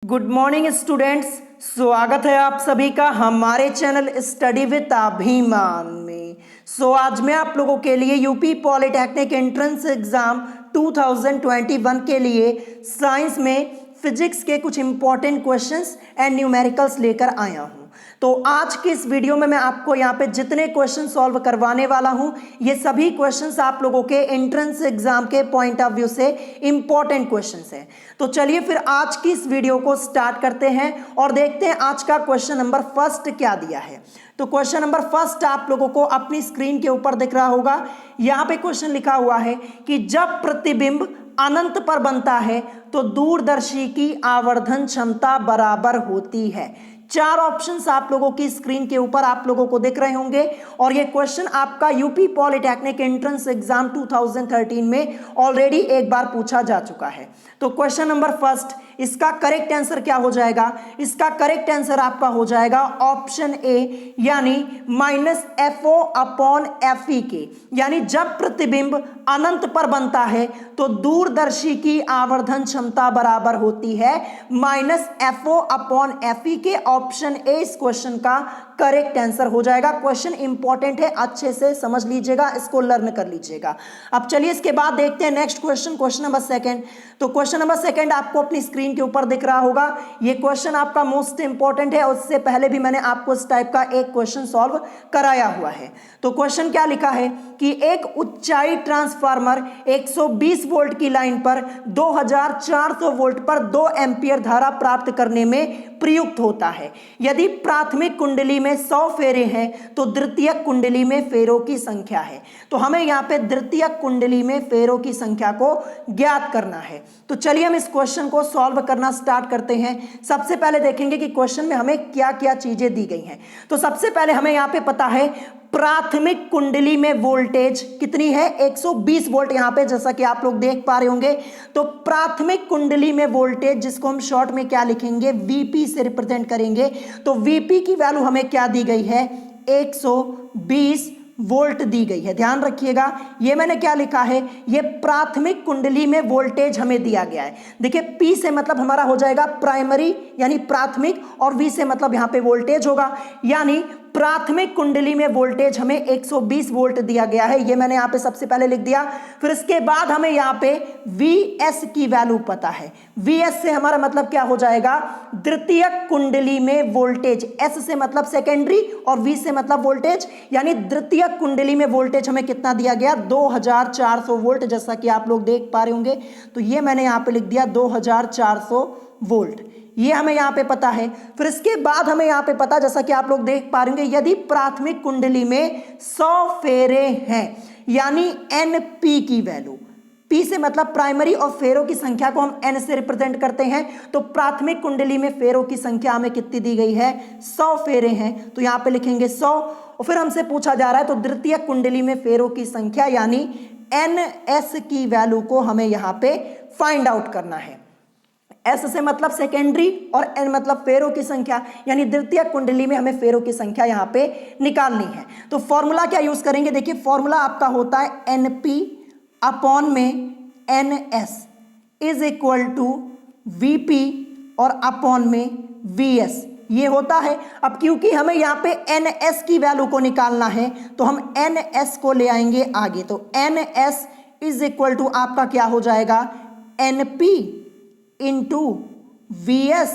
Good morning students, स्वागत है आप सभी का हमारे चैनल स्टडी विद अभिमान में। आज मैं आप लोगों के लिए यूपी पॉलिटेक्निक एंट्रेंस एग्जाम 2021 के लिए साइंस में फिजिक्स के कुछ इंपॉर्टेंट क्वेश्चंस एंड न्यूमेरिकल्स लेकर आया हूं। तो आज की इस वीडियो में मैं आपको यहाँ पे जितने क्वेश्चन सॉल्व करवाने वाला हूँ ये सभी क्वेश्चंस आप लोगों के एंट्रेंस एग्जाम के पॉइंट ऑफ व्यू से इंपॉर्टेंट क्वेश्चंस हैं। तो चलिए फिर आज की इस वीडियो को स्टार्ट करते हैं और देखते हैं आज का क्वेश्चन नंबर फर्स्ट क्या दिया है। तो क्वेश्चन नंबर फर्स्ट आप लोगों को अपनी स्क्रीन के ऊपर दिख रहा होगा। यहाँ पे क्वेश्चन लिखा हुआ है कि जब प्रतिबिंब अनंत पर बनता है तो दूरदर्शी की आवर्धन क्षमता बराबर होती है। चार ऑप्शंस आप लोगों की स्क्रीन के ऊपर आप लोगों को दिख रहे होंगे और ये क्वेश्चन आपका यूपी पॉलिटेक्निक एंट्रेंस एग्जाम 2013 में ऑलरेडी एक बार पूछा जा चुका है। तो क्वेश्चन नंबर फर्स्ट, इसका करेक्ट आंसर क्या हो जाएगा? इसका करेक्ट आंसर आपका हो जाएगा ऑप्शन ए, यानी -FO/FE यानी जब प्रतिबिंब अनंत पर बनता है तो दूरदर्शी की आवर्धन क्षमता बराबर होती है -FO/FE के। ऑप्शन ए इस क्वेश्चन का करेक्ट आंसर हो जाएगा। क्वेश्चन इंपॉर्टेंट है, अच्छे से समझ लीजिएगा, इसको लर्न कर लीजिएगा। अब चलिए इसके बाद देखते हैं next question, question number second. तो क्वेश्चन नंबर सेकंड आपको अपनी स्क्रीन के ऊपर दिख रहा होगा। ये क्वेश्चन आपका मोस्ट इंपॉर्टेंट है, उससे पहले भी मैंने आपको इस टाइप का एक क्वेश्चन सॉल्व कराया हुआ है। तो क्वेश्चन क्या लिखा है कि एक उच्चाई ट्रांसफार्मर 120 वोल्ट की लाइन पर 2400 वोल्ट पर 2 एम्पियर धारा प्राप्त करने में प्रयुक्त होता है। यदि प्राथमिक कुंडली में 100 फेरे हैं तो द्वितीयक कुंडली में फेरों की संख्या है। तो हमें यहाँ पे द्वितीयक कुंडली में फेरों की संख्या को ज्ञात करना है। तो चलिए हम इस क्वेश्चन को सॉल्व करना स्टार्ट करते हैं। सबसे पहले देखेंगे कि क्वेश्चन में हमें क्या क्या चीजें दी गई हैं। तो सबसे पहले हमें यहाँ पे पता है प्राथमिक कुंडली में वोल्टेज कितनी है, 120 वोल्ट यहाँ पे, जैसा कि आप लोग देख पा रहे होंगे। तो प्राथमिक कुंडली में वोल्टेज, जिसको हम शॉर्ट में क्या लिखेंगे, वीपी से रिप्रेजेंट करेंगे। तो वीपी की वैल्यू हमें क्या दी गई है, 120 वोल्ट दी गई है। ध्यान रखिएगा, ये मैंने क्या लिखा है, ये प्राथमिक कुंडली में वोल्टेज हमें दिया गया है। देखिए पी से मतलब हमारा हो जाएगा प्राइमरी यानी प्राथमिक, और वी से मतलब यहाँ पे वोल्टेज होगा, यानी प्राथमिक कुंडली में वोल्टेज हमें 120 वोल्ट दिया गया है। ये मैंने यहाँ पे सबसे पहले लिख दिया। फिर इसके बाद हमें यहाँ पे Vs की वैल्यू पता है। Vs से हमारा मतलब क्या हो जाएगा, द्वितीयक कुंडली में वोल्टेज। S से मतलब सेकेंडरी और V से मतलब वोल्टेज, यानी द्वितीयक कुंडली में वोल्टेज हमें कितना दिया गया, 2400 वोल्ट, जैसा कि आप लोग देख पा रहे होंगे। तो ये मैंने यहाँ पे लिख दिया 2400 वोल्ट, ये हमें यहाँ पे पता है। फिर इसके बाद हमें यहाँ पे पता, जैसा कि आप लोग देख पा रहे होंगे, यदि प्राथमिक कुंडली में 100 फेरे हैं, यानी NP की वैल्यू, P से मतलब प्राइमरी और फेरों की संख्या को हम N से रिप्रेजेंट करते हैं। तो प्राथमिक कुंडली में फेरों की संख्या हमें कितनी दी गई है, 100 फेरे हैं, तो यहाँ पे लिखेंगे 100। और फिर हमसे पूछा जा रहा है तो द्वितीयक कुंडली में फेरों की संख्या यानी NS की वैल्यू को हमें यहाँ पे फाइंड आउट करना है। S से मतलब सेकेंडरी और N मतलब फेरों की संख्या, यानी द्वितीयक कुंडली में हमें फेरों की संख्या यहाँ पे निकालनी है। तो फॉर्मूला क्या यूज करेंगे, देखिए फॉर्मूला आपका होता है NP अपॉन में NS is equal to VP और अपॉन में VS, ये होता है। अब क्योंकि हमें यहाँ पे NS की वैल्यू को निकालना है तो हम NS को ले आएंगे आगे। तो NS इज इक्वल टू आपका क्या हो जाएगा, NP इंटू VS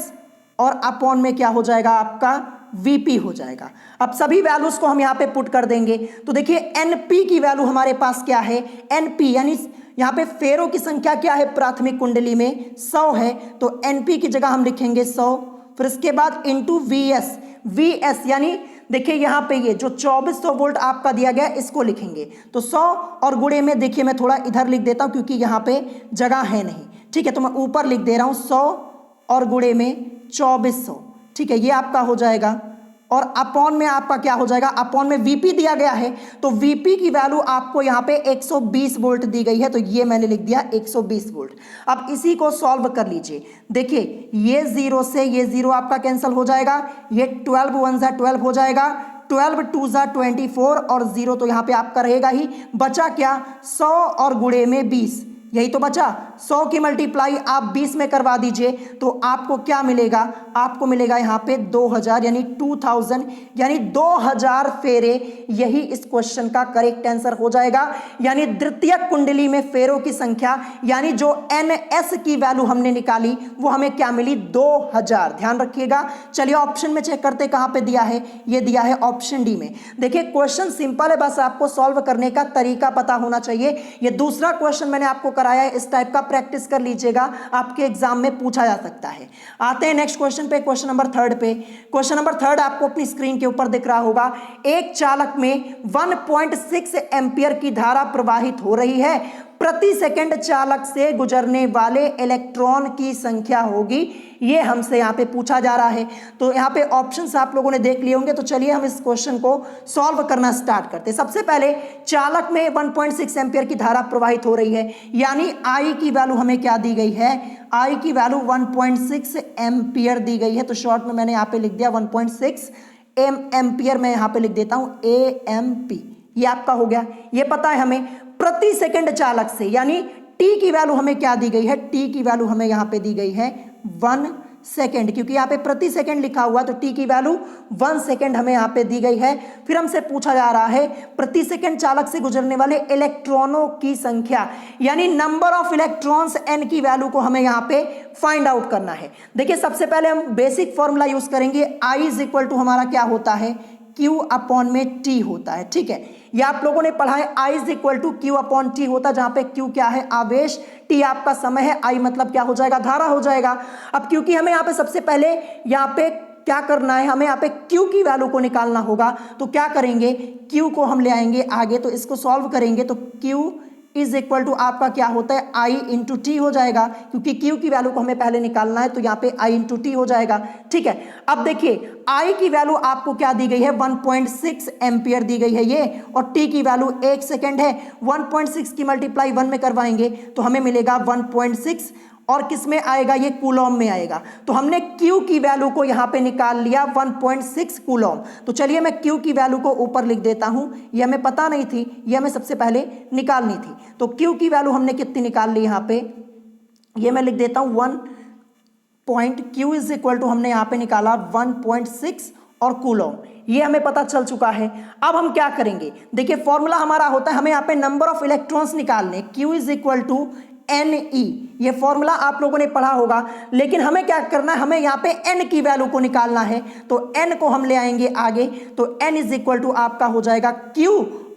और अपॉन में क्या हो जाएगा आपका VP हो जाएगा। अब सभी वैल्यूज को हम यहाँ पे पुट कर देंगे। तो देखिए NP की वैल्यू हमारे पास क्या है, NP यानी यहाँ पे फेरों की संख्या क्या है, प्राथमिक कुंडली में 100 है, तो NP की जगह हम लिखेंगे 100। फिर इसके बाद इंटू VS यानी देखिए यहाँ पे ये जो 2400 वोल्ट आपका दिया गया इसको लिखेंगे। तो 100 और गुणे में, देखिए मैं थोड़ा इधर लिख देता हूँ क्योंकि यहाँ पे जगह है नहीं, ठीक है, तो मैं ऊपर लिख दे रहा हूँ 100 और गुणे में 2400, ठीक है, ये आपका हो जाएगा। और अपॉन में आपका क्या हो जाएगा, अपॉन में VP दिया गया है, तो VP की वैल्यू आपको यहाँ पे 120 वोल्ट दी गई है, तो ये मैंने लिख दिया 120 वोल्ट। अब इसी को सॉल्व कर लीजिए। देखिए ये 0 से ये 0 आपका कैंसिल हो जाएगा, ये 12 1 जा 12 हो जाएगा, 12 2 जा 24 और 0 तो यहाँ पे आपका रहेगा ही। बचा क्या, 100 और गुणे में 20, यही तो बचा। 100 की मल्टीप्लाई आप 20 में करवा दीजिए तो आपको क्या मिलेगा, आपको मिलेगा यहाँ पे 2000 यानी 2000 यानी 2000 फेरे। यही इस क्वेश्चन का करेक्ट आंसर हो जाएगा। यानी द्वितीयक कुंडली में फेरों की संख्या यानी जो NS की वैल्यू हमने निकाली वो हमें क्या मिली, 2000। ध्यान रखिएगा। चलिए ऑप्शन में चेक करते कहां पे दिया है, ये दिया है ऑप्शन डी में। देखिए क्वेश्चन सिंपल है, बस आपको सॉल्व करने का तरीका पता होना चाहिए। ये दूसरा क्वेश्चन मैंने आपको कराया है, इस टाइप का प्रैक्टिस कर लीजिएगा, आपके एग्जाम में पूछा जा सकता है। आते हैं नेक्स्ट क्वेश्चन पे, क्वेश्चन नंबर 3 पे। क्वेश्चन नंबर 3 आपको अपनी स्क्रीन के ऊपर दिख रहा होगा। एक चालक में 1.6 एम्पियर की धारा प्रवाहित हो रही है, प्रति सेकंड चालक से गुजरने वाले इलेक्ट्रॉन की संख्या होगी, ये हमसे यहाँ पे पूछा जा रहा है। तो यहाँ पे ऑप्शंस आप लोगों ने देख लिए होंगे, तो चलिए हम इस क्वेश्चन को सॉल्व करना स्टार्ट करते हैं। सबसे पहले चालक में 1.6 एम्पियर की धारा प्रवाहित हो रही है, यानी I की वैल्यू हमें क्या दी गई है, I की वैल्यू 1.6 एम्पियर दी गई है। तो शॉर्ट में मैंने यहाँ पे लिख दिया 1.6 एम्पियर, मैं यहाँ पे लिख देता हूँ AMP, ये आपका हो गया। ये पता है हमें प्रति सेकंड चालक से, यानी T की वैल्यू हमें क्या दी गई है, T की वैल्यू हमें यहाँ पे दी गई है 1 सेकेंड, क्योंकि यहाँ पे प्रति सेकंड लिखा हुआ, तो T की वैल्यू 1 सेकेंड हमें यहाँ पे दी गई है। फिर हमसे पूछा जा रहा है प्रति सेकंड चालक से गुजरने वाले इलेक्ट्रॉनों की संख्या, यानी नंबर ऑफ इलेक्ट्रॉन्स N की वैल्यू को हमें यहाँ पे फाइंड आउट करना है। देखिए सबसे पहले हम बेसिक फॉर्मूला यूज करेंगे, I इज इक्वल टू हमारा क्या होता है, Q अपॉन में T होता है। ठीक है, ये आप लोगों ने पढ़ा है, I is equal to Q upon T होता है, जहां पे Q क्या है, आवेश, T आपका समय है, I मतलब क्या हो जाएगा, धारा हो जाएगा। अब क्योंकि हमें यहाँ पे सबसे पहले यहाँ पे क्या करना है, हमें यहाँ पे Q की वैल्यू को निकालना होगा, तो क्या करेंगे, Q को हम ले आएंगे आगे, तो इसको सॉल्व करेंगे तो Q इज इक्वल टू आपका क्या होता है, I इंटू टी हो जाएगा, क्योंकि Q की वैल्यू को हमें पहले निकालना है, तो यहाँ पे I इंटू टी हो जाएगा। ठीक है, अब देखिए I की वैल्यू आपको क्या दी गई है, 1.6 एम्पियर दी गई है ये, और T की वैल्यू 1 सेकेंड है। 1.6 की मल्टीप्लाई 1 में करवाएंगे तो हमें मिलेगा 1.6, और किस में आएगा, ये कूलॉम में आएगा। तो हमने Q की वैल्यू को यहाँ पे निकाल लिया 1.6 कूलॉम। तो चलिए मैं Q की वैल्यू को ऊपर लिख देता हूँ, ये हमें पता नहीं थी, ये हमें सबसे पहले निकालनी थी। तो Q की वैल्यू हमने कितनी निकाल ली यहाँ पे, ये मैं लिख देता हूँ 1 point, Q is equal to हमने यहाँ पे निकाला 1.6 और कूलॉम, ये हमें पता चल चुका है। अब हम क्या करेंगे, देखिए फॉर्मूला हमारा होता है, हमें यहाँ पे नंबर ऑफ इलेक्ट्रॉन्स निकालने, Q is equal to NE, ये फॉर्मूला आप लोगों ने पढ़ा होगा, लेकिन हमें क्या करना है, हमें यहाँ पे N की वैल्यू को निकालना है, तो N को हम ले आएंगे आगे, तो N इज इक्वल टू आपका हो जाएगा Q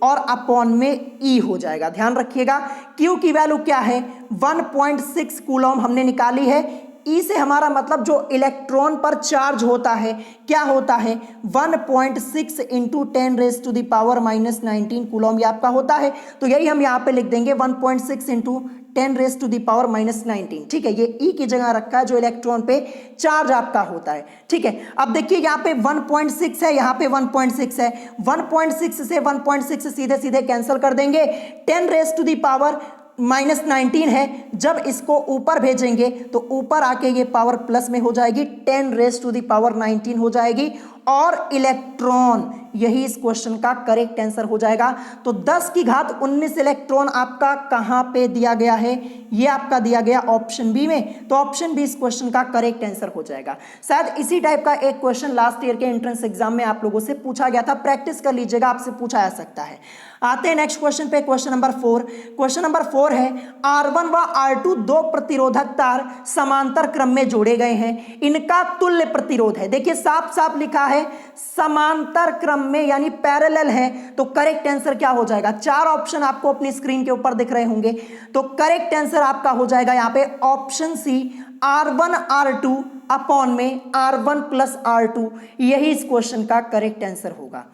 और अपॉन में E हो जाएगा। ध्यान रखिएगा, Q की वैल्यू क्या है, 1.6 कूलॉम हमने निकाली है। E से हमारा मतलब जो इलेक्ट्रॉन पर चार्ज होता है क्या होता है, 1.6 इंटू 10⁻⁻19 कूलॉम, ये आपका होता है। तो यही हम यहाँ पे लिख देंगे 1.6 इंटू 10⁻⁻19। ठीक है, ये E की जगह रखा है जो इलेक्ट्रॉन पे चार्ज आपका होता है। ठीक है, अब देखिए यहाँ पे 1.6 है, यहाँ पे 1.6 है, 1.6 से 1.6 सीधे सीधे कैंसिल कर देंगे, 10⁻⁻19 है, जब इसको ऊपर भेजेंगे तो ऊपर आके ये पावर प्लस में हो जाएगी, 10⁻19 हो जाएगी, और इलेक्ट्रॉन, यही इस क्वेश्चन का करेक्ट आंसर हो जाएगा। तो 10 की घात 19 इलेक्ट्रॉन आपका कहां पे दिया गया है, ये आपका दिया गया ऑप्शन बी में, तो ऑप्शन बी इस क्वेश्चन का करेक्ट आंसर हो जाएगा। शायद इसी टाइप का एक क्वेश्चन लास्ट ईयर के एंट्रेंस एग्जाम में आप लोगों से पूछा गया था, प्रैक्टिस कर लीजिएगा, आपसे पूछा जा सकता है। आते हैं नेक्स्ट क्वेश्चन पे, क्वेश्चन नंबर 4। क्वेश्चन नंबर 4 है, R1 व R2 दो प्रतिरोधक तार समांतर क्रम में जोड़े गए हैं, इनका तुल्य प्रतिरोध है। देखिए साफ साफ लिखा है समांतर क्रम में, यानी पैरेलल है, तो करेक्ट आंसर क्या हो जाएगा, 4 ऑप्शन आपको अपनी स्क्रीन के ऊपर दिख रहे होंगे, तो करेक्ट आंसर आपका हो जाएगा यहाँ पे option C, R1 R2 upon में R1 प्लस R2, यही इस क्वेश्चन का करेक्ट आंसर होगा,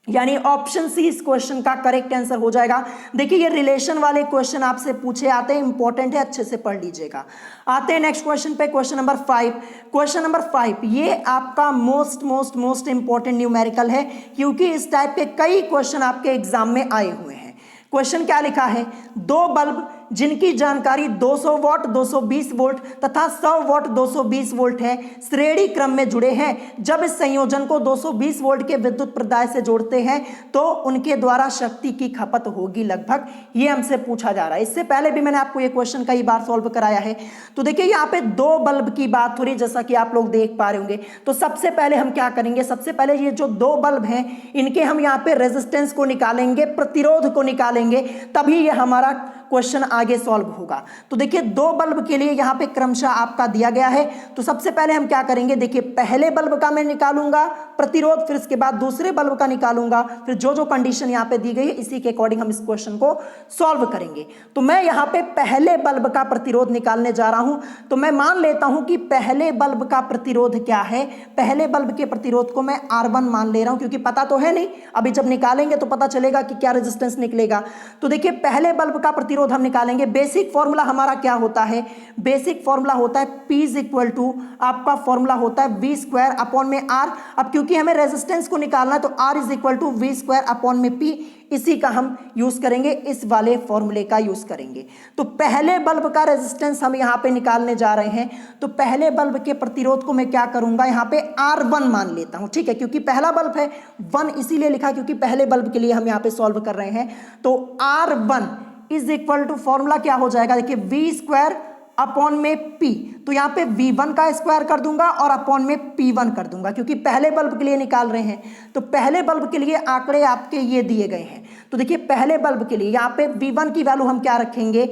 यानी ऑप्शन सी इस क्वेश्चन का करेक्ट आंसर हो जाएगा। देखिए ये रिलेशन वाले क्वेश्चन आपसे पूछे आते हैं, इंपॉर्टेंट है, अच्छे से पढ़ लीजिएगा। आते हैं नेक्स्ट क्वेश्चन पे, क्वेश्चन नंबर 5। क्वेश्चन नंबर 5 ये आपका मोस्ट इंपॉर्टेंट न्यूमेरिकल है, क्योंकि इस टाइप के कई क्वेश्चन आपके एग्जाम में आए हुए हैं। क्वेश्चन क्या लिखा है, दो बल्ब जिनकी जानकारी 200 वॉट 220 वोल्ट तथा 100 वॉट 220 वोल्ट है, श्रेणी क्रम में जुड़े हैं। जब इस संयोजन को 220 वोल्ट के विद्युत प्रदाय से जोड़ते हैं तो उनके द्वारा शक्ति की खपत होगी लगभग, ये हमसे पूछा जा रहा है। इससे पहले भी मैंने आपको ये क्वेश्चन कई बार सॉल्व कराया है। तो देखिए यहाँ पे दो बल्ब की बात हो रही, जैसा कि आप लोग देख पा रहे होंगे। तो सबसे पहले हम क्या करेंगे, सबसे पहले ये जो दो बल्ब हैं इनके हम यहाँ पे रेजिस्टेंस को निकालेंगे, प्रतिरोध को निकालेंगे, तभी ये हमारा क्वेश्चन आगे सॉल्व होगा। तो देखिए दो बल्ब के लिए यहाँ पे क्रमशः आपका दिया गया है। तो सबसे पहले हम क्या करेंगे, देखिए पहले बल्ब का मैं निकालूंगा प्रतिरोध, फिर इसके बाद दूसरे बल्ब का निकालूंगा, फिर जो जो कंडीशन यहाँ पे दी गई है इसी के अकॉर्डिंग हम इस क्वेश्चन को सॉल्व करेंगे। तो मैं यहाँ पे पहले बल्ब का प्रतिरोध निकालने जा रहा हूं। तो मैं मान लेता हूं कि पहले बल्ब का प्रतिरोध क्या है, पहले बल्ब के प्रतिरोध को मैं R1 मान ले रहा हूं, क्योंकि पता तो है नहीं, अभी जब निकालेंगे तो पता चलेगा कि क्या रेजिस्टेंस निकलेगा। तो देखिए पहले बल्ब का प्रतिरोध हम निकालेंगे। बेसिक फॉर्मूला हमारा क्या होता है, बेसिक फॉर्मूला होता है P इज इक्वल टू, आपका फॉर्मूला होता है V स्क्वायर अपॉन में R। अब क्योंकि हमें रेजिस्टेंस को निकालना है तो R is equal to V square upon में P, इसी का हम यूज करेंगे, इस वाले फॉर्मूले का यूज करेंगे। तो पहले बल्ब का रेजिस्टेंस हम यहां पे निकालने जा रहे हैं। तो पहले बल्ब के प्रतिरोध को मैं क्या करूंगा, यहां पे R1 मान लेता हूं, ठीक है, क्योंकि पहला बल्ब है, 1 इसीलिए लिखा क्योंकि पहले बल्ब के लिए हम यहां पे सॉल्व कर रहे हैं। तो R1 is equal to formula क्या हो जाएगा, देखिए V स्क्वायर अपॉन में P। तो यहाँ पे V1 का स्क्वायर कर दूंगा और अपॉन में P1 कर दूंगा, क्योंकि पहले बल्ब के लिए निकाल रहे हैं। तो पहले बल्ब के लिए आंकड़े आपके ये दिए गए हैं। तो देखिए पहले बल्ब के लिए यहाँ पे V1 की वैल्यू हम क्या रखेंगे,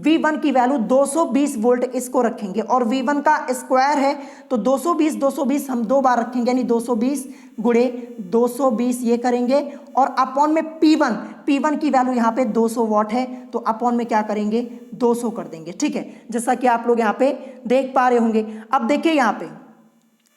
V1 की वैल्यू 220 वोल्ट इसको रखेंगे, और V1 का स्क्वायर है तो 220 हम दो बार रखेंगे, यानी 220 गुणे 220 ये करेंगे, और अपॉन में P1 की वैल्यू यहाँ पे 200 वॉट है, तो अपॉन में क्या करेंगे 200 कर देंगे, ठीक है, जैसा कि आप लोग यहाँ पे देख पा रहे होंगे। अब देखिए यहाँ पे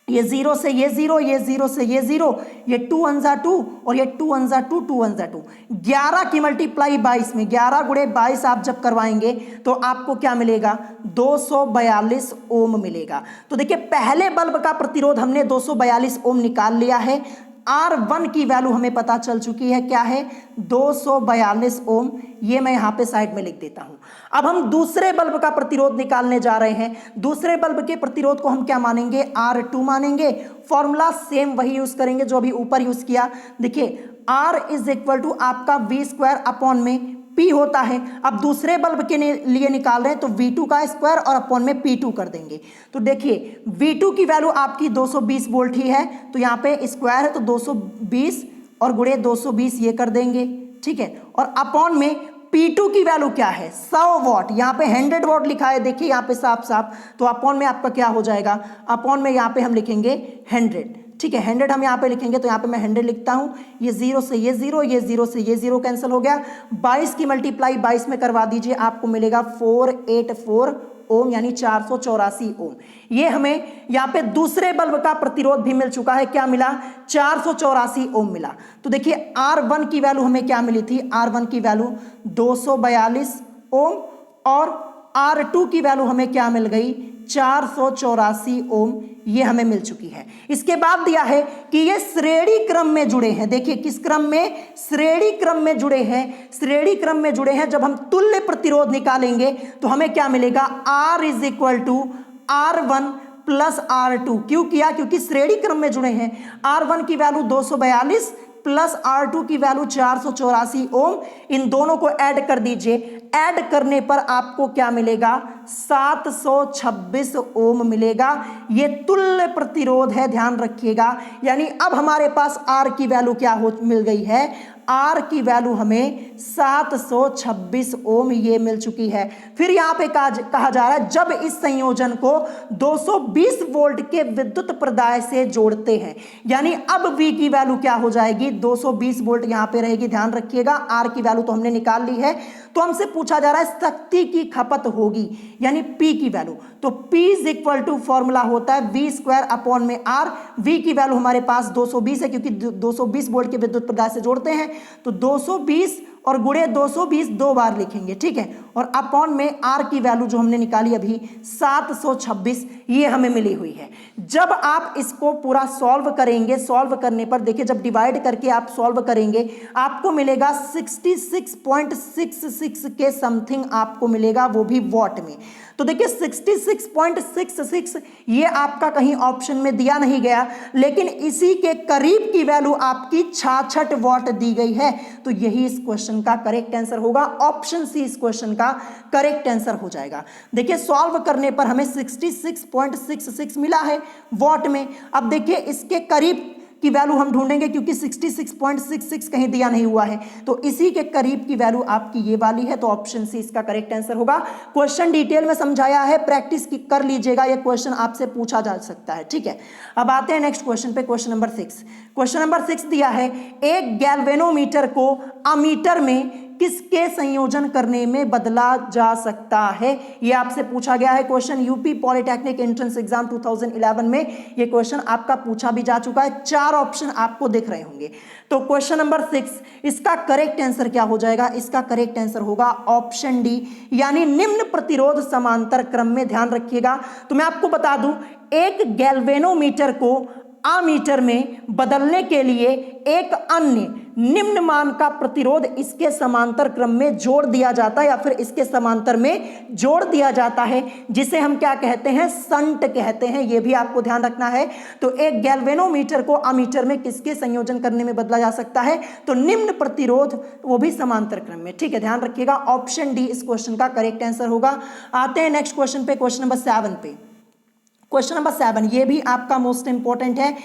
ये 0 से ये 0, ये 0 से ये 0, ये 2 1 जा 2 और ये 2 1 जा 2, 2 1 जा 2, 11 की मल्टीप्लाई 22 में 11 गुणे 22 आप जब करवाएंगे तो आपको क्या मिलेगा, 242 ओम मिलेगा। तो देखिए पहले बल्ब का प्रतिरोध हमने 242 ओम निकाल लिया है। R1 की वैल्यू हमें पता चल चुकी है, क्या है 242 ओम, ये मैं यहां पे साइड में लिख देता हूं। अब हम दूसरे बल्ब का प्रतिरोध निकालने जा रहे हैं। दूसरे बल्ब के प्रतिरोध को हम क्या मानेंगे, R2 मानेंगे। फॉर्मूला सेम वही यूज करेंगे जो अभी ऊपर यूज किया। देखिए R इज इक्वल टू आपका V स्क्वायर अपॉन में P होता है। अब दूसरे बल्ब के लिए निकाल रहे हैं तो V2 का स्क्वायर और अपॉन में P2 कर देंगे। तो देखिए V2 की वैल्यू आपकी 220 वोल्ट ही है, तो यहाँ पे स्क्वायर है तो 220 और गुणे 220 ये कर देंगे, ठीक है, और अपॉन में P2 की वैल्यू क्या है 100 वॉट, यहाँ पे 100 वॉट लिखा है, देखिए यहाँ पे साफ साफ, तो अपॉन में आपका क्या हो जाएगा, अपॉन में यहाँ पे हम लिखेंगे 100, ठीक है, 100 हम यहाँ पे लिखेंगे, तो यहाँ पे मैं 100 लिखता हूँ। ये 0 से ये 0, ये 0 से ये 0 कैंसिल हो गया। 22 की मल्टीप्लाई 22 में करवा दीजिए, आपको मिलेगा 484 ओम, यानी 484 ओम। ये हमें यहाँ पे दूसरे बल्ब का प्रतिरोध भी मिल चुका है, क्या मिला 484 ओम मिला। तो देखिए R1 की वैल्यू हमें क्या मिली थी, R1 की वैल्यू 242 ओम, और R2 की वैल्यू हमें क्या मिल गई 484 ओम, ये हमें मिल चुकी है। इसके बाद दिया है कि ये श्रेणी क्रम में जुड़े हैं। देखिए किस क्रम में, श्रेणी क्रम में जुड़े हैं, श्रेणी क्रम में जुड़े हैं। जब हम तुल्य प्रतिरोध निकालेंगे तो हमें क्या मिलेगा, R is equal to R1 plus R2। क्यों किया, क्योंकि श्रेणी क्रम में जुड़े हैं। R1 की वैल्यू 242 प्लस R2 की वैल्यू 484 ओम, इन दोनों को ऐड कर दीजिए। ऐड करने पर आपको क्या मिलेगा, 726 ओम मिलेगा। ये तुल्य प्रतिरोध है, ध्यान रखिएगा। यानी अब हमारे पास R की वैल्यू क्या हो मिल गई है, R की वैल्यू हमें 726 ओम ये मिल चुकी है। फिर यहाँ पे कहा जा रहा है जब इस संयोजन को 220 वोल्ट के विद्युत प्रदाय से जोड़ते हैं, यानी अब V की वैल्यू क्या हो जाएगी, 220 वोल्ट यहाँ पे रहेगी, ध्यान रखिएगा। R की वैल्यू तो हमने निकाल ली है। तो हमसे पूछा जा रहा है शक्ति की खपत होगी, यानी P की वैल्यू। तो P is equal to formula होता है V स्क्वायर अपॉन में R। V की वैल्यू हमारे पास 220 है, क्योंकि 220 वोल्ट के विद्युत प्रदाय से जोड़ते हैं, तो 220 और गुणे 220 दो बार लिखेंगे, ठीक है, और अपॉन में आर की वैल्यू जो हमने निकाली अभी 726 ये हमें मिली हुई है। जब आप इसको पूरा सॉल्व करेंगे, सॉल्व करने पर देखिए जब डिवाइड करके आप सॉल्व करेंगे आपको मिलेगा 66.66 के समथिंग आपको मिलेगा, वो भी वॉट में। तो देखिए 66.66 ये आपका कहीं ऑप्शन में दिया नहीं गया, लेकिन इसी के करीब की वैल्यू आपकी 66 वॉट दी गई है। तो यही इस क्वेश्चन का करेक्ट आंसर होगा, ऑप्शन सी इस क्वेश्चन का करेक्ट आंसर हो जाएगा। देखिए सॉल्व करने पर हमें 66.66 मिला है वॉट में। अब देखिए इसके करीब की वैल्यू हम ढूंढेंगे क्योंकि 66.66 कहीं दिया नहीं हुआ है, तो इसी के करीब की वैल्यू आपकी ये वाली है, तो ऑप्शन सी इसका करेक्ट आंसर होगा। क्वेश्चन डिटेल में समझाया है, प्रैक्टिस कर लीजिएगा, ये क्वेश्चन आपसे पूछा जा सकता है, ठीक है। अब आते हैं नेक्स्ट क्वेश्चन पे, क्वेश्चन नंबर 6। क्वेश्चन नंबर 6 दिया है, एक गैल्वेनोमीटर को अमीटर में किसके संयोजन करने में बदला जा सकता है, ये आपसे पूछा गया है question. UP polytechnic entrance exam 2011 में ये क्वेश्चन आपका पूछा भी जा चुका है। 4 ऑप्शन आपको दिख रहे होंगे। तो क्वेश्चन नंबर 6 इसका करेक्ट आंसर क्या हो जाएगा, इसका करेक्ट आंसर होगा ऑप्शन डी, यानी निम्न प्रतिरोध समांतर क्रम में। ध्यान रखिएगा, तो मैं आपको बता दूं, एक गैल्वेनोमीटर को अमीटर में बदलने के लिए एक अन्य निम्न मान का प्रतिरोध इसके समांतर क्रम में जोड़ दिया जाता है, या फिर इसके समांतर में जोड़ दिया जाता है, जिसे हम क्या कहते हैं, संट कहते हैं। यह भी आपको ध्यान रखना है। तो एक गैल्वेनोमीटर को अमीटर में किसके संयोजन करने में बदला जा सकता है, तो निम्न प्रतिरोध, वो भी समांतर क्रम में, ठीक है। ध्यान रखिएगा, ऑप्शन डी इस क्वेश्चन का करेक्ट आंसर होगा। आते हैं नेक्स्ट क्वेश्चन पे, क्वेश्चन नंबर 7 पे। क्वेश्चन नंबर 7 ये भी आपका मोस्ट इंपॉर्टेंट है।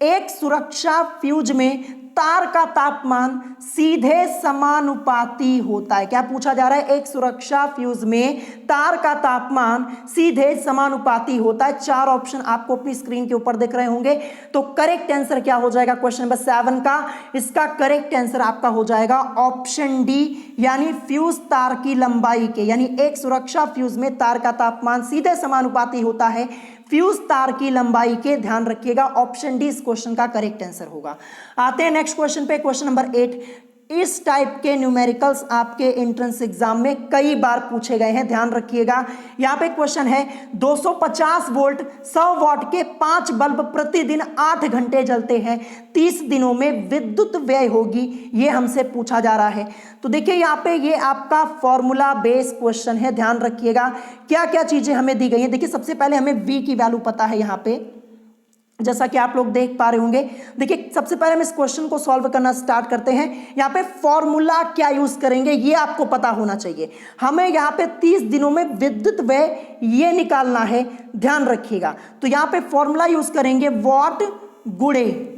एक सुरक्षा फ्यूज में तार का तापमान सीधे समानुपाती होता है। क्या पूछा जा रहा है, एक सुरक्षा फ्यूज में तार का तापमान सीधे समानुपाती होता है। 4 ऑप्शन आपको अपनी स्क्रीन के ऊपर दिख रहे होंगे। तो करेक्ट आंसर क्या हो जाएगा क्वेश्चन नंबर 7 का, इसका करेक्ट आंसर आपका हो जाएगा ऑप्शन डी, यानी फ्यूज तार की लंबाई के, यानी एक सुरक्षा फ्यूज में तार का तापमान सीधे समानुपाती होता है फ्यूज तार की लंबाई के। ध्यान रखिएगा, ऑप्शन डी इस क्वेश्चन का करेक्ट आंसर होगा। आते हैं नेक्स्ट क्वेश्चन पे, क्वेश्चन नंबर 8। इस टाइप के न्यूमेरिकल्स आपके एंट्रेंस एग्जाम में कई बार पूछे गए हैं। ध्यान रखिएगा, यहाँ पे क्वेश्चन है 250 वोल्ट 100 वॉट के 5 बल्ब प्रतिदिन 8 घंटे जलते हैं, 30 दिनों में विद्युत व्यय होगी, ये हमसे पूछा जा रहा है। तो देखिए यहाँ पे ये आपका फॉर्मूला बेस क्वेश्चन है। ध्यान रखिएगा क्या क्या चीजें हमें दी गई हैं। देखिए सबसे पहले हमें V की वैल्यू पता है यहाँ पे, जैसा कि आप लोग देख पा रहे होंगे। देखिए सबसे पहले हम इस क्वेश्चन को सॉल्व करना स्टार्ट करते हैं। यहाँ पे फॉर्मूला क्या यूज करेंगे ये आपको पता होना चाहिए। हमें यहाँ पे 30 दिनों में विद्युत व्यय ये निकालना है, ध्यान रखिएगा। तो यहाँ पे फॉर्मूला यूज करेंगे वॉट गुणे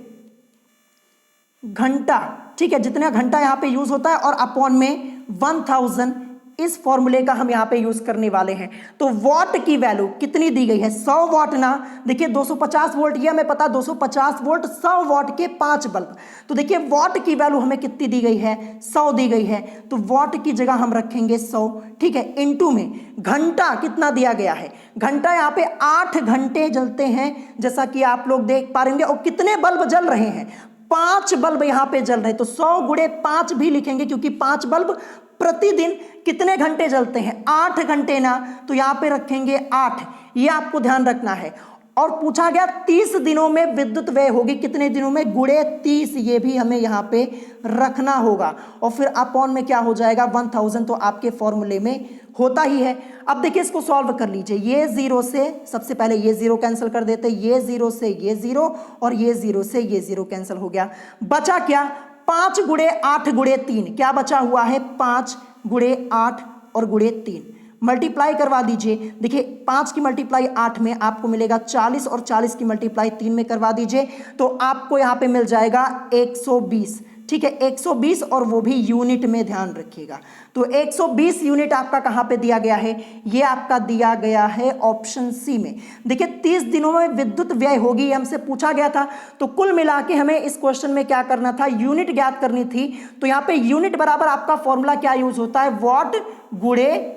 घंटा, ठीक है, जितना घंटा यहाँ पे यूज होता है, और अपॉन में 1000 इस फॉर्मूले का हम यहाँ पे यूज करने वाले हैं। तो वॉट की वैल्यू कितनी दी गई है, 100 वॉट ना। देखिए 250 वोल्ट ये हमें पता, 250 वोल्ट 100 वॉट के 5 बल्ब। तो देखिए वॉट की वैल्यू हमें कितनी दी गई है, 100 दी गई है। तो वॉट की जगह हम रखेंगे 100, ठीक है। इनटू में घंटा कितना दिया गया है, घंटा यहाँ पे 8 घंटे जलते हैं, जैसा कि आप लोग देख पा रहे होंगे। और कितने बल्ब जल रहे हैं, 5 बल्ब यहाँ पे जल रहे हैं। तो 100 गुणे 5 भी लिखेंगे, क्योंकि 5 बल्ब प्रतिदिन कितने घंटे जलते हैं, 8 घंटे ना। तो यहां पे रखेंगे 8, ये आपको ध्यान रखना है। और पूछा गया 30 दिनों में विद्युत व्यय होगी, कितने दिनों में, गुणे 30, ये भी हमें यहां पे रखना होगा। और फिर अपॉन में क्या हो जाएगा 1000, तो आपके फॉर्मूले में होता ही है। अब देखिए इसको सॉल्व कर लीजिए। ये 0 से, सबसे पहले ये 0 कैंसिल कर देते, ये 0 से ये 0, और ये 0 से ये 0 कैंसिल हो गया। बचा क्या, 5 गुणे 8 गुणे 3, क्या बचा हुआ है, 5 गुणे 8 और गुणे 3। मल्टीप्लाई करवा दीजिए। देखिए 5 की मल्टीप्लाई 8 में आपको मिलेगा 40, और 40 की मल्टीप्लाई 3 में करवा दीजिए, तो आपको यहाँ पे मिल जाएगा 120, ठीक है, 120, और वो भी यूनिट में। ध्यान रखिएगा, तो 120 यूनिट आपका कहाँ पे दिया गया है, ये आपका दिया गया है ऑप्शन सी में। देखिए 30 दिनों में विद्युत व्यय होगी, ये हमसे पूछा गया था। तो कुल मिला के हमें इस क्वेश्चन में क्या करना था, यूनिट ज्ञात करनी थी। तो यहाँ पे यूनिट बराबर आपका फॉर्मूला क्या यूज होता है, वॉट गुणे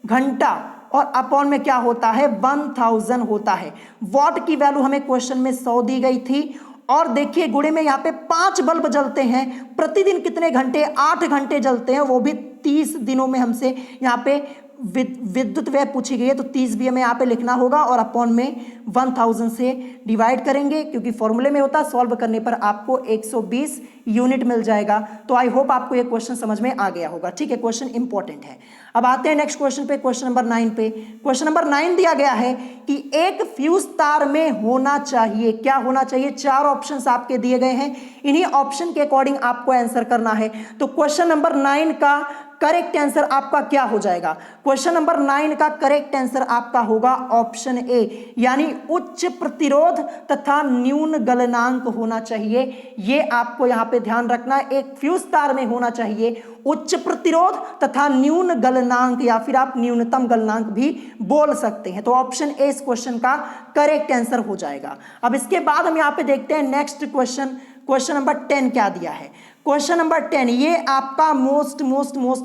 घंटा, और अपॉन में क्या होता है 1000 होता है। वॉट की वैल्यू हमें क्वेश्चन में 100 दी गई थी, और देखिए गुणे में यहाँ पे 5 बल्ब जलते हैं, प्रतिदिन कितने घंटे, 8 घंटे जलते हैं, वो भी 30 दिनों में हमसे यहाँ पे विद्युत व्यय पूछी गई है, तो 30 भी हमें यहाँ पे लिखना होगा और अपॉन में 1000 से डिवाइड करेंगे, क्योंकि फॉर्मूले में होता है, सॉल्व करने पर आपको 120 यूनिट मिल जाएगा। तो आई होप आपको ये क्वेश्चन समझ में आ गया होगा। ठीक है, क्वेश्चन इंपॉर्टेंट है। अब आते हैं नेक्स्ट क्वेश्चन पे, क्वेश्चन नंबर 9 पे। क्वेश्चन नंबर 9 दिया गया है कि एक फ्यूज तार में होना चाहिए, क्या होना चाहिए, 4 ऑप्शंस आपके दिए गए हैं, इन्हीं ऑप्शन के अकॉर्डिंग आपको आंसर करना है। तो क्वेश्चन नंबर 9 का करेक्ट आंसर आपका क्या हो जाएगा? क्वेश्चन नंबर 9 का करेक्ट आंसर आपका होगा ऑप्शन ए, यानी उच्च प्रतिरोध तथा न्यून गलनांक होना चाहिए। ये आपको यहां पे ध्यान रखना है, एक फ्यूज तार में होना चाहिए उच्च प्रतिरोध तथा न्यून गलनांक, या फिर आप न्यूनतम गलनांक भी बोल सकते हैं। तो ऑप्शन ए इस क्वेश्चन का करेक्ट आंसर हो जाएगा। अब इसके बाद हम यहां पे देखते हैं नेक्स्ट क्वेश्चन, क्वेश्चन नंबर 10 क्या दिया है। क्वेश्चन नंबर 10 ये आपका मोस्ट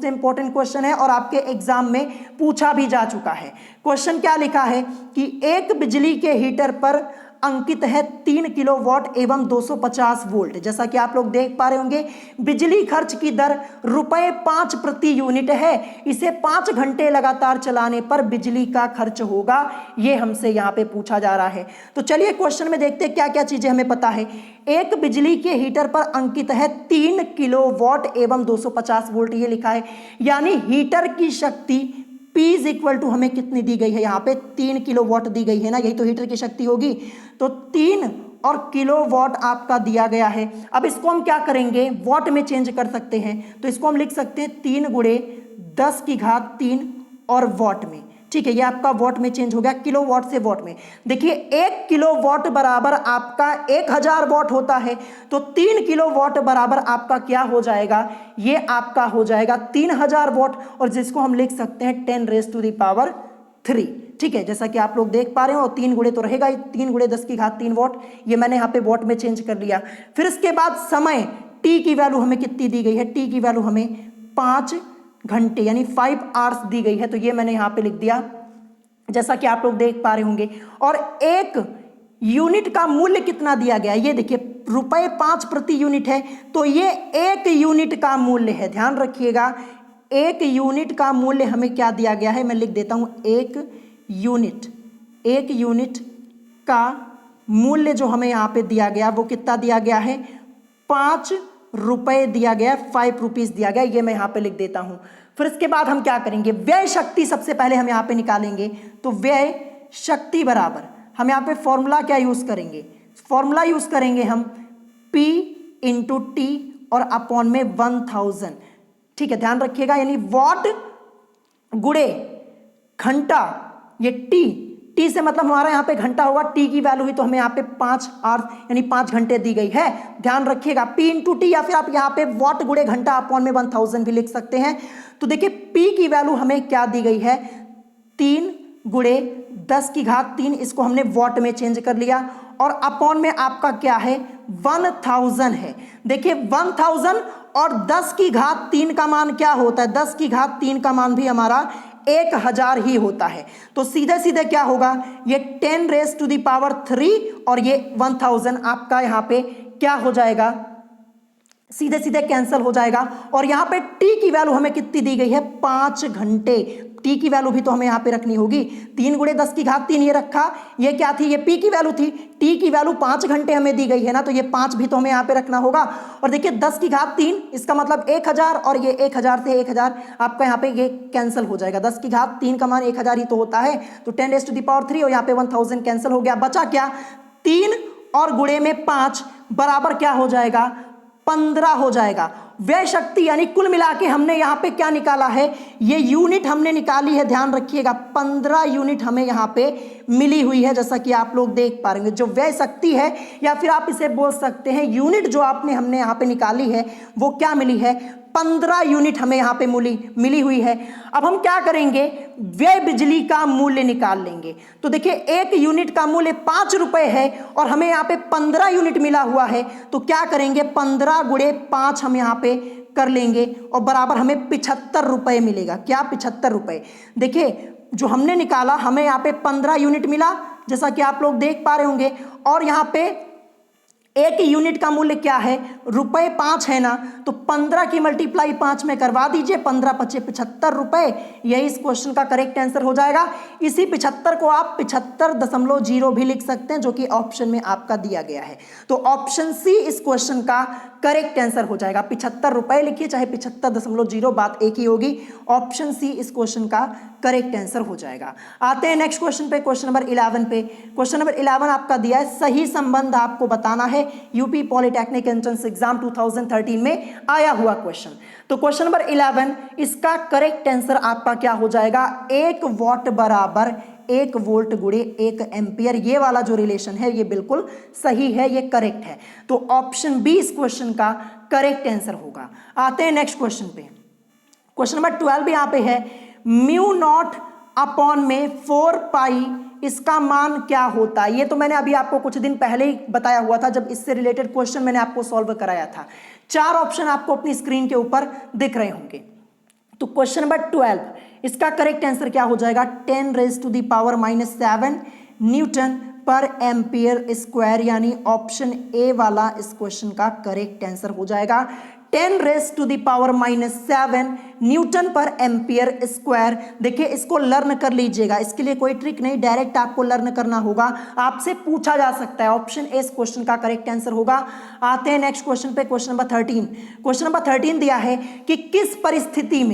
इंपॉर्टेंट क्वेश्चन है और आपके एग्जाम में पूछा भी जा चुका है। क्वेश्चन क्या लिखा है कि एक बिजली के हीटर पर अंकित है 3 किलोवाट एवं 250 वोल्ट। जैसा कि आप लोग देख पा रहे होंगे, बिजली खर्च की दर ₹5 प्रति यूनिट है। इसे 5 घंटे लगातार चलाने पर बिजली का खर्च होगा, ये हमसे यहाँ पे पूछा जा रहा है। तो चलिए क्वेश्चन में देखते हैं क्या क्या चीजें हमें पता है। एक बिजली के हीटर पर अंकित है 3 किलोवाट एवं 250 वोल्ट, ये लिखा है, यानी हीटर की शक्ति P इज इक्वल टू हमें कितनी दी गई है, यहाँ पे 3 किलोवाट दी गई है ना, यही तो हीटर की शक्ति होगी। तो 3 और किलोवाट आपका दिया गया है। अब इसको हम क्या करेंगे, वॉट में चेंज कर सकते हैं। तो इसको हम लिख सकते हैं 3 गुणे 10 की घात 3 और वॉट में। ठीक है, ये आपका वॉट में चेंज हो गया, किलोवाट से वॉट में। देखिए 1 किलोवाट बराबर आपका 1000 वॉट होता है, तो 3 किलोवाट बराबर आपका क्या हो जाएगा, ये आपका हो जाएगा 3000 वॉट, और जिसको हम लिख सकते हैं 10⁻³ ठीक है, जैसा कि आप लोग देख पा रहे हो। और 3 गुणे तो रहेगा ही, 3 गुणे 10 की घात 3 वॉट, ये मैंने यहाँ पे वॉट में चेंज कर लिया। फिर इसके बाद समय, टी की वैल्यू हमें कितनी दी गई है, टी की वैल्यू हमें 5 घंटे यानी 5 आवर्स दी गई है, तो ये मैंने यहाँ पे लिख दिया, जैसा कि आप लोग देख पा रहे होंगे। और एक यूनिट का मूल्य कितना दिया गया है, ये देखिए ₹5 प्रति यूनिट है, तो ये 1 यूनिट का मूल्य है। ध्यान रखिएगा, 1 यूनिट का मूल्य हमें क्या दिया गया है, मैं लिख देता हूं 1 यूनिट का मूल्य जो हमें यहाँ पे दिया गया वो कितना दिया गया है, 5 रुपए दिया गया, 5 रुपीज दिया गया, ये मैं यहाँ पे लिख देता हूं। फिर इसके बाद हम क्या करेंगे, व्यय शक्ति सबसे पहले हम यहाँ पे निकालेंगे। तो व्यय शक्ति बराबर हम यहाँ पे फॉर्मूला क्या यूज करेंगे, फॉर्मूला यूज करेंगे हम P इंटू टी और अपॉन में 1000। ठीक है, ध्यान रखिएगा, यानी वॉट गुणे घंटा, ये टी से मतलब हमारा यहाँ पे घंटा होगा, टी की वैल्यू हुई तो हमें यहाँ पे 5 आवर्स यानी 5 घंटे दी गई है। ध्यान रखिएगा, P इंटू टी, या फिर आप यहाँ पे वॉट गुणे घंटा अपॉन में 1000 भी लिख सकते हैं। तो देखिए P की वैल्यू हमें क्या दी गई है, 3 गुणे 10 की घात 3, इसको हमने वॉट में चेंज कर लिया, और अपॉन में आपका क्या है 1000 है। देखिए 1000 और 10 की घात 3 का मान क्या होता है, 10 की घात 3 का मान भी हमारा 1000 ही होता है। तो सीधे सीधे क्या होगा, ये 10⁻³ और ये 1000 आपका यहाँ पे क्या हो जाएगा, सीधे सीधे कैंसिल हो जाएगा। और यहाँ पे टी की वैल्यू हमें कितनी दी गई है, 5 घंटे। टी की वैल्यू भी तो हमें यहाँ पे रखनी होगी, 3 गुणे 10 की घात 3 ये रखा, ये क्या थी, ये पी की वैल्यू थी, टी की वैल्यू 5 घंटे हमें दी गई है ना, तो ये 5 भी तो हमें यहाँ पे रखना होगा। और देखिए 10 की घात 3 इसका मतलब 1000, और ये 1000 से 1000 आपका यहाँ पे ये कैंसिल हो जाएगा। 10 की घात 3 का मान 1000 ही तो होता है, तो 10⁻³ और यहाँ पे 1000 कैंसिल हो गया, बचा क्या 3 और गुणे में 5 बराबर क्या हो जाएगा, 15 हो जाएगा। व्यय शक्ति यानी कुल मिला के हमने यहाँ पे क्या निकाला है, ये यूनिट हमने निकाली है, ध्यान रखिएगा 15 यूनिट हमें यहाँ पे मिली हुई है, जैसा कि आप लोग देख पा रहे हैं। जो व्यय शक्ति है या फिर आप इसे बोल सकते हैं यूनिट जो हमने यहाँ पे निकाली है वो क्या मिली है, 15 यूनिट हमें यहाँ पे मिली हुई है। अब हम क्या करेंगे, व्यय बिजली का मूल्य निकाल लेंगे। तो देखिए 1 यूनिट का मूल्य 5 रुपए है और हमें यहाँ पे 15 यूनिट मिला हुआ है, तो क्या करेंगे 15 गुणे 5 हम यहाँ पे कर लेंगे और बराबर हमें 75 रुपए मिलेगा। क्या 75 रुपए। देखिए जो हमने निकाला हमें यहाँ पे 15 यूनिट मिला, जैसा कि आप लोग देख पा रहे होंगे, और यहाँ पे एक यूनिट का मूल्य क्या है, रुपए 5 है ना, तो 15 की मल्टीप्लाई 5 में करवा दीजिए, 15 पचे 75 रुपए, यही इस क्वेश्चन का करेक्ट आंसर हो जाएगा। इसी 75 को आप 75.0 भी लिख सकते हैं, जो कि ऑप्शन में आपका दिया गया है। तो ऑप्शन सी इस क्वेश्चन का करेक्ट आंसर हो जाएगा। 75 रुपए लिखिए चाहे 75.0, बात एक ही होगी। ऑप्शन सी इस क्वेश्चन का करेक्ट आंसर हो जाएगा। आते हैं नेक्स्ट क्वेश्चन पे, क्वेश्चन नंबर 11 पे। क्वेश्चन नंबर 11 आपका दिया है, सही संबंध आपको बताना है। यूपी पॉलिटेक्निक एंट्रेंस एग्जाम 2013 में आया हुआ क्वेश्चन। तो क्वेश्चन नंबर 11, इसका करेक्ट आंसर आपका क्या हो जाएगा, 1 वॉट बराबर 1 वोल्ट गुणे 1 एम्पियर। ये वाला जो रिलेशन है ये बिल्कुल सही है, ये करेक्ट है। तो ऑप्शन बी इस क्वेश्चन का करेक्ट आंसर होगा। आते हैं नेक्स्ट क्वेश्चन पे। क्वेश्चन नंबर 12 भी यहां पे है, म्यू नॉट अपॉन में 4 पाई, इसका मान क्या होता है। ये तो मैंने अभी आपको कुछ दिन पहले ही बताया हुआ था, जब इससे रिलेटेड क्वेश्चन मैंने आपको सॉल्व कराया था। 4 ऑप्शन आपको अपनी स्क्रीन के ऊपर दिख रहे होंगे। तो क्वेश्चन नंबर 12, इसका करेक्ट आंसर क्या हो जाएगा, 10⁻⁻7 न्यूटन पर एम्पियर स्क्वायर, यानी ऑप्शन ए वाला इस क्वेश्चन का करेक्ट आंसर हो जाएगा। 10⁻⁻7 न्यूटन पर एम्पियर स्क्वायर। देखिए इसको लर्न कर लीजिएगा, इसके लिए कोई ट्रिक नहीं, डायरेक्ट आपको लर्न करना होगा, आपसे पूछा जा सकता है। ऑप्शन ए इस क्वेश्चन का करेक्ट आंसर होगा। आते हैं नेक्स्ट क्वेश्चन पे, क्वेश्चन नंबर 13। क्वेश्चन नंबर 13 दिया है कि किस परिस्थिति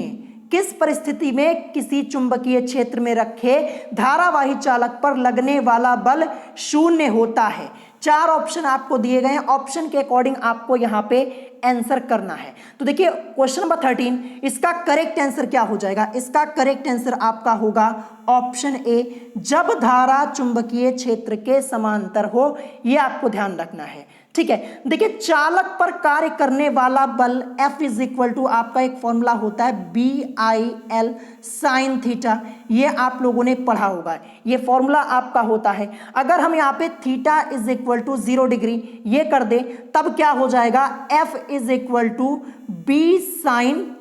में किसी चुंबकीय क्षेत्र में रखे धारावाही चालक पर लगने वाला बल शून्य होता है। 4 ऑप्शन आपको दिए गए हैं, ऑप्शन के अकॉर्डिंग आपको यहां पे आंसर करना है। तो देखिए क्वेश्चन नंबर 13, इसका करेक्ट आंसर क्या हो जाएगा, इसका करेक्ट आंसर आपका होगा ऑप्शन ए, जब धारा चुंबकीय क्षेत्र के समांतर हो। यह आपको ध्यान रखना है, ठीक है। देखिए चालक पर कार्य करने वाला बल F इज इक्वल टू, आपका एक फॉर्मूला होता है BIL साइन थीटा, ये आप लोगों ने पढ़ा होगा, ये फॉर्मूला आपका होता है। अगर हम यहाँ पे theta is equal to 0 degree ये कर दे, तब क्या हो जाएगा, F is equal to B sine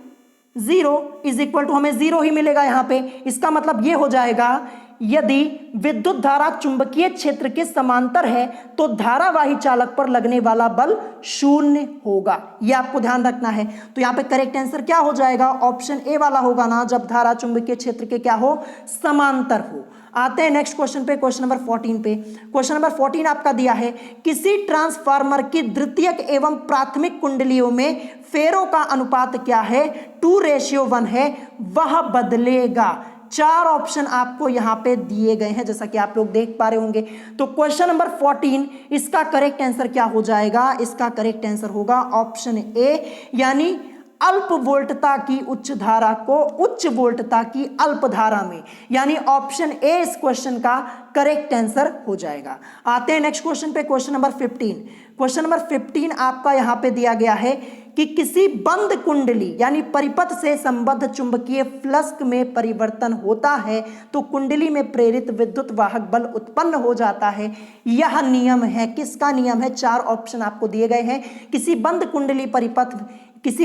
0 is equal to, हमें 0 ही मिलेगा यहाँ पे। इसका मतलब ये हो जाएगा, यदि विद्युत धारा चुंबकीय क्षेत्र के समांतर है तो धारावाही चालक पर लगने वाला बल शून्य होगा, यह आपको ध्यान रखना है। तो यहां पे करेक्ट आंसर क्या हो जाएगा, ऑप्शन ए वाला होगा ना, जब धारा चुंबकीय क्षेत्र के क्या हो, समांतर हो। आते हैं नेक्स्ट क्वेश्चन पे, क्वेश्चन नंबर 14 पे। क्वेश्चन नंबर 14 आपका दिया है, किसी ट्रांसफार्मर की द्वितीयक एवं प्राथमिक कुंडलियों में फेरों का अनुपात क्या है, 2:1 है, वह बदलेगा। 4 ऑप्शन आपको यहां पे दिए गए हैं, जैसा कि आप लोग देख पा रहे होंगे। तो क्वेश्चन नंबर 14, इसका करेक्ट आंसर क्या हो जाएगा, इसका करेक्ट आंसर होगा ऑप्शन ए, यानी अल्प वोल्टता की उच्च धारा को उच्च वोल्टता की अल्प धारा में, यानी ऑप्शन ए इस क्वेश्चन का करेक्ट आंसर हो जाएगा। आते हैं नेक्स्ट क्वेश्चन पे, क्वेश्चन नंबर 15। क्वेश्चन नंबर 15 आपका यहां पे दिया गया है कि किसी बंद कुंडली यानी परिपथ से संबद्ध चुंबकीय फ्लक्स में परिवर्तन होता है तो कुंडली में प्रेरित विद्युत वाहक बल उत्पन्न हो जाता है। यह नियम है, किसका नियम है, 4 ऑप्शन आपको दिए गए हैं। किसी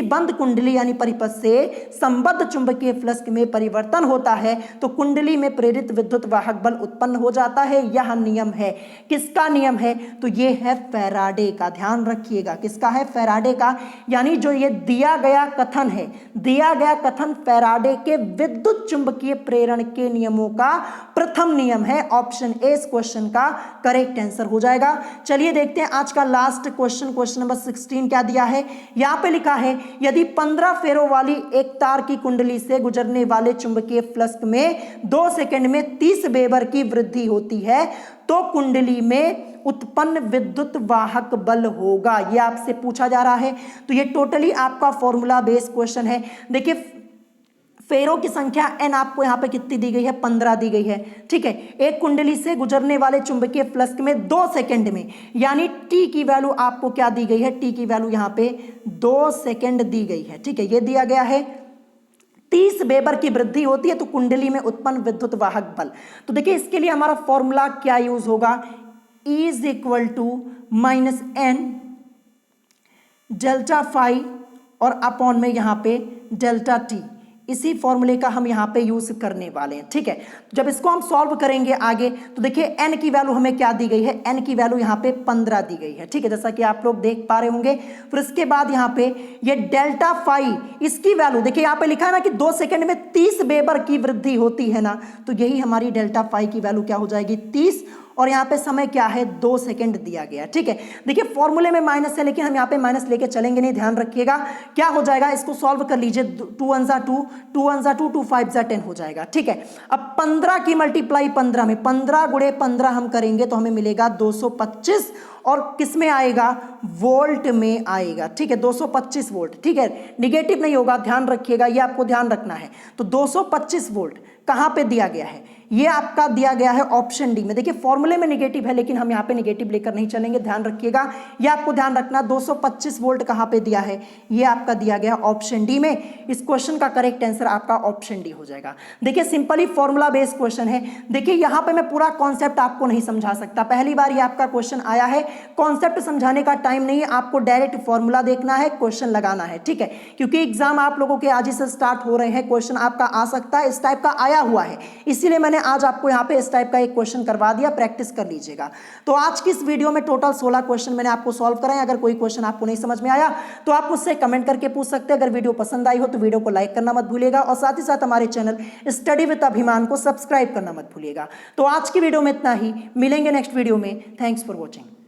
बंद कुंडली यानी परिपथ से संबद्ध चुंबकीय फ्लक्स में परिवर्तन होता है तो कुंडली में प्रेरित विद्युत वाहक बल उत्पन्न हो जाता है, यह नियम है। किसका नियम है, तो ये है फैराडे का, ध्यान रखिएगा, किसका है, फैराडे का। यानी जो ये दिया गया कथन है, दिया गया कथन फैराडे के विद्युत चुंबकीय प्रेरण के नियमों का प्रथम नियम है। ऑप्शन ए इस क्वेश्चन का करेक्ट आंसर हो जाएगा। चलिए देखते हैं आज का लास्ट क्वेश्चन, क्वेश्चन नंबर 16 क्या दिया है। यहां पे लिखा है, यदि 15 फेरों वाली एक तार की कुंडली से गुजरने वाले चुंबकीय फ्लक्स में 2 सेकंड में 30 वेबर की वृद्धि होती है तो कुंडली में उत्पन्न विद्युत वाहक बल होगा, यह आपसे पूछा जा रहा है। तो यह टोटली आपका फॉर्मूला बेस्ड क्वेश्चन है। देखिए फेरों की संख्या n आपको यहां पे कितनी दी गई है, 15 दी गई है, ठीक है। एक कुंडली से गुजरने वाले चुंबकीय फ्लक्स में 2 सेकंड में, यानी t की वैल्यू आपको क्या दी गई है, t की वैल्यू यहां पे 2 सेकंड दी गई है, ठीक है। ये दिया गया है 30 वेबर की वृद्धि होती है तो कुंडली में उत्पन्न विद्युत वाहक बल। तो देखिए इसके लिए हमारा फॉर्मूला क्या यूज होगा, E is equal to -n delta phi और अपॉन में यहां पे डेल्टा टी। इसी फॉर्मूले का हम यहाँ पे यूज करने वाले हैं। ठीक है, जब इसको हम सॉल्व करेंगे आगे तो देखिए n की वैल्यू हमें क्या दी गई है, n की वैल्यू यहाँ पे 15 दी गई है। ठीक है, जैसा कि आप लोग देख पा रहे होंगे। फिर इसके बाद यहाँ पे ये डेल्टा फाई, इसकी वैल्यू देखिए यहाँ पे लिखा है ना कि 2 सेकंड में 30 वेबर की वृद्धि होती है ना, तो यही हमारी डेल्टा फाई की वैल्यू क्या हो जाएगी 30, और यहाँ पे समय क्या है 2 सेकंड दिया गया। ठीक है, देखिए फॉर्मूले में माइनस है लेकिन हम यहाँ पे माइनस लेके चलेंगे नहीं, ध्यान रखिएगा। क्या हो जाएगा, इसको सॉल्व कर लीजिए, 2 1 2, 2 1 2, 2 5 10 हो जाएगा। ठीक है, अब 15 की मल्टीप्लाई 15 में, 15 गुणे 15 हम करेंगे तो हमें मिलेगा 225, और किस में आएगा, वोल्ट में आएगा। ठीक है, 225 वोल्ट। ठीक है, निगेटिव नहीं होगा, ध्यान रखिएगा, ये आपको ध्यान रखना है। तो 225 वोल्ट कहां पे दिया गया है, ये आपका दिया गया है ऑप्शन डी में। देखिए फॉर्मूले में निगेटिव है लेकिन हम यहाँ पे निगेटिव लेकर नहीं चलेंगे, ध्यान रखिएगा, ये आपको ध्यान रखना। 225 वोल्ट कहां पे दिया है, ये आपका दिया गया ऑप्शन डी में। इस क्वेश्चन का करेक्ट आंसर आपका ऑप्शन डी हो जाएगा। देखिए सिंपली फॉर्मूला बेस्ड क्वेश्चन है। देखिए यहाँ पे मैं पूरा कॉन्सेप्ट आपको नहीं समझा सकता, पहली बार ये आपका क्वेश्चन आया है, कॉन्सेप्ट समझाने का टाइम नहीं है, आपको डायरेक्ट फॉर्मूला देखना है, क्वेश्चन लगाना है। ठीक है, क्योंकि एग्जाम आप लोगों के आज ही से स्टार्ट हो रहे हैं, क्वेश्चन आपका आ सकता है, इस टाइप का आया हुआ है, इसीलिए मैंने आज आपको यहाँ पे इस टाइप का एक क्वेश्चन करवा दिया, प्रैक्टिस कर लीजिएगा। तो आज की इस वीडियो में टोटल 16 क्वेश्चन मैंने आपको सॉल्व कराए। अगर कोई क्वेश्चन आपको नहीं समझ में आया तो आप मुझसे कमेंट करके पूछ सकते हैं। अगर वीडियो पसंद आई हो तो वीडियो को लाइक करना मत भूलिएगा, और साथ ही साथ हमारे चैनल स्टडी विद अभिमान को सब्सक्राइब करना मत भूलिएगा। तो आज की वीडियो में इतना ही, मिलेंगे नेक्स्ट वीडियो में। Thanks for watching.